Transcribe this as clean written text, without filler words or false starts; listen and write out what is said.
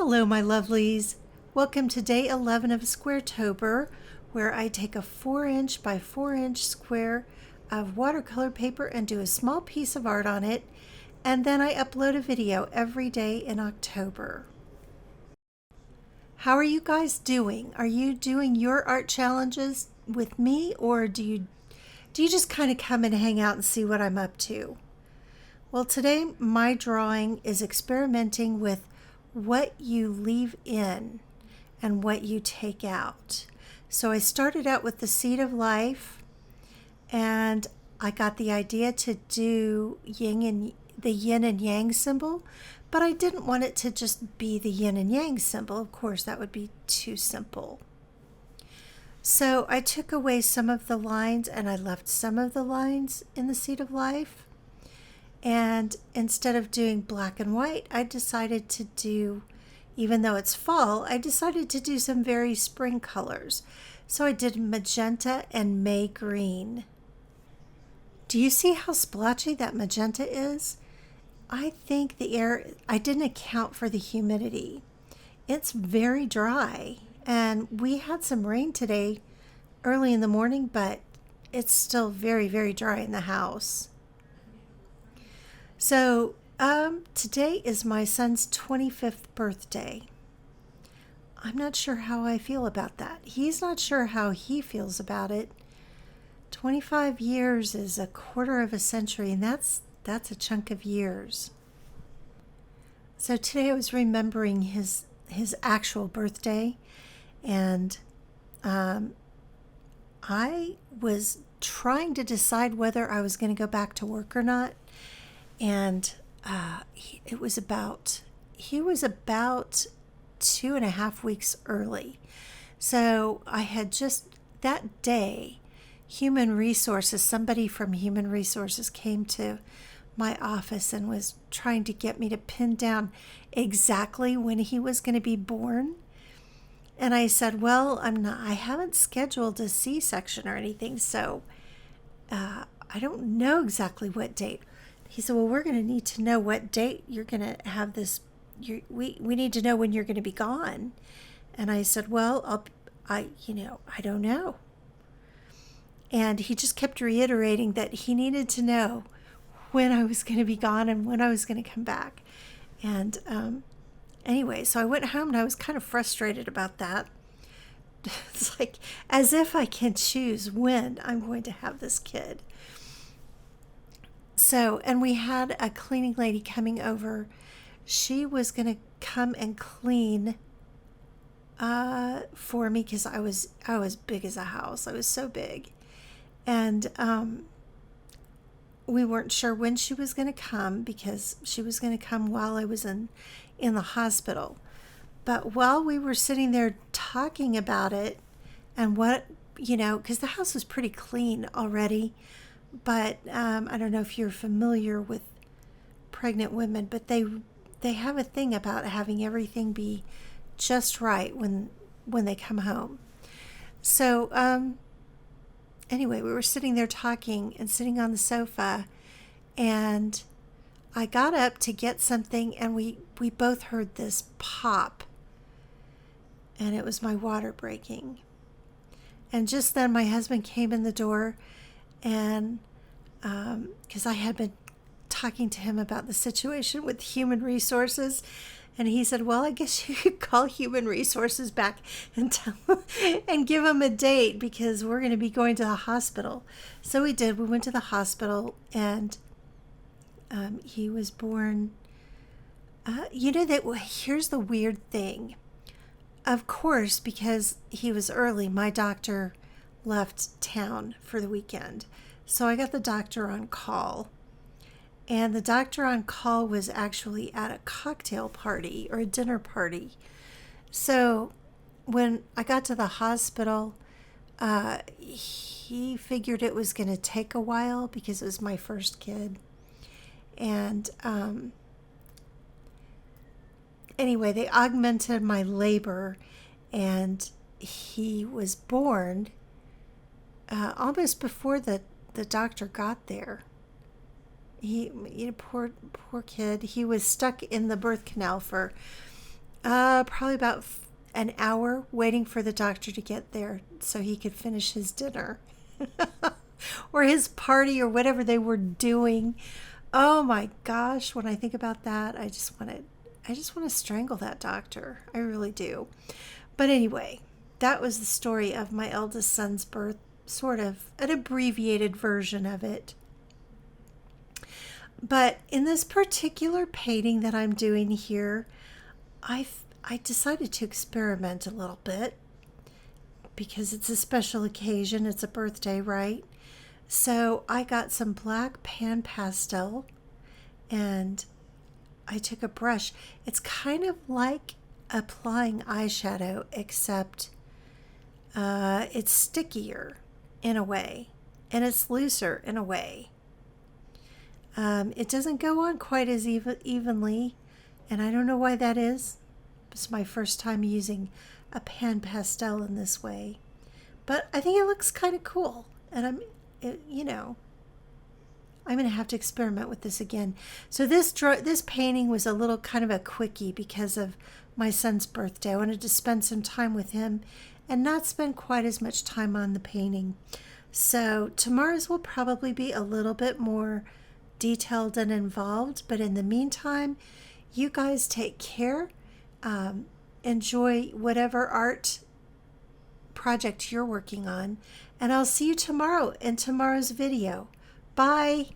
Hello, my lovelies. Welcome to day 11 of Squaretober, where I take a 4-inch by 4-inch square of watercolor paper and do a small piece of art on it, and then I upload a video every day in October. How are you guys doing? Are you doing your art challenges with me, or do you just kind of come and hang out and see what I'm up to? Well, today my drawing is experimenting with what you leave in and what you take out. So I started out with the seed of life, and I got the idea to do the yin and yang symbol, but I didn't want it to just be the yin and yang symbol. Of course, that would be too simple. So I took away some of the lines and I left some of the lines in the seed of life. And instead of doing black and white, I decided to do, even though it's fall, I decided to do some very spring colors. So I did magenta and May green. Do you see how splotchy that magenta is? I think the air, I didn't account for the humidity. It's very dry, and we had some rain today early in the morning, but it's still very, very dry in the house. So today is my son's 25th birthday. I'm not sure how I feel about that. He's not sure how he feels about it. 25 years is a quarter of a century, and that's a chunk of years. So today I was remembering his actual birthday, and I was trying to decide whether I was going to go back to work or not. And he was about 2.5 weeks early. So I had just that day, somebody from Human Resources came to my office and was trying to get me to pin down exactly when he was going to be born. And I said, well, I haven't scheduled a C-section or anything, so I don't know exactly what date. He said, well, we're going to need to know what date you're going to have this. We need to know when you're going to be gone. And I said, well, I don't know. And he just kept reiterating that he needed to know when I was going to be gone and when I was going to come back. And anyway, so I went home and I was kind of frustrated about that. It's like as if I can choose when I'm going to have this kid. So, and we had a cleaning lady coming over. She was going to come and clean for me because I was big as a house. I was so big. And we weren't sure when she was going to come because she was going to come while I was in the hospital. But while we were sitting there talking about it and because the house was pretty clean already, but I don't know if you're familiar with pregnant women, but they have a thing about having everything be just right when they come home. So anyway, we were sitting there talking and sitting on the sofa, and I got up to get something, and we both heard this pop, and it was my water breaking. And just then my husband came in the door, and because I had been talking to him about the situation with Human Resources, and he said, well, I guess you could call Human Resources back and and give them a date because we're going to be going to the hospital. So we did. We went to the hospital, and he was born. Here's the weird thing. Of course, because he was early, my doctor left town for the weekend. So I got the doctor on call. And the doctor on call was actually at a cocktail party or a dinner party. So when I got to the hospital, he figured it was going to take a while because it was my first kid. And anyway, they augmented my labor, and he was born almost before the doctor got there. Poor kid. He was stuck in the birth canal for Probably about an hour waiting for the doctor to get there so he could finish his dinner or his party or whatever they were doing. Oh my gosh, when I think about that, I just want to strangle that doctor. I really do. But anyway, that was the story of my eldest son's birth, sort of an abbreviated version of it. But in this particular painting that I'm doing here, I decided to experiment a little bit because it's a special occasion. It's a birthday, right? So I got some black Pan Pastel and I took a brush. It's kind of like applying eyeshadow, except it's stickier in a way and it's looser in a way. It doesn't go on quite as evenly, and I don't know why that is. It's my first time using a Pan Pastel in this way, but I think it looks kind of cool, and I'm going to have to experiment with this again. So this painting was a little kind of a quickie because of my son's birthday. I wanted to spend some time with him and not spend quite as much time on the painting. So tomorrow's will probably be a little bit more detailed and involved, but in the meantime, you guys take care. Enjoy whatever art project you're working on, and I'll see you tomorrow in tomorrow's video. Bye.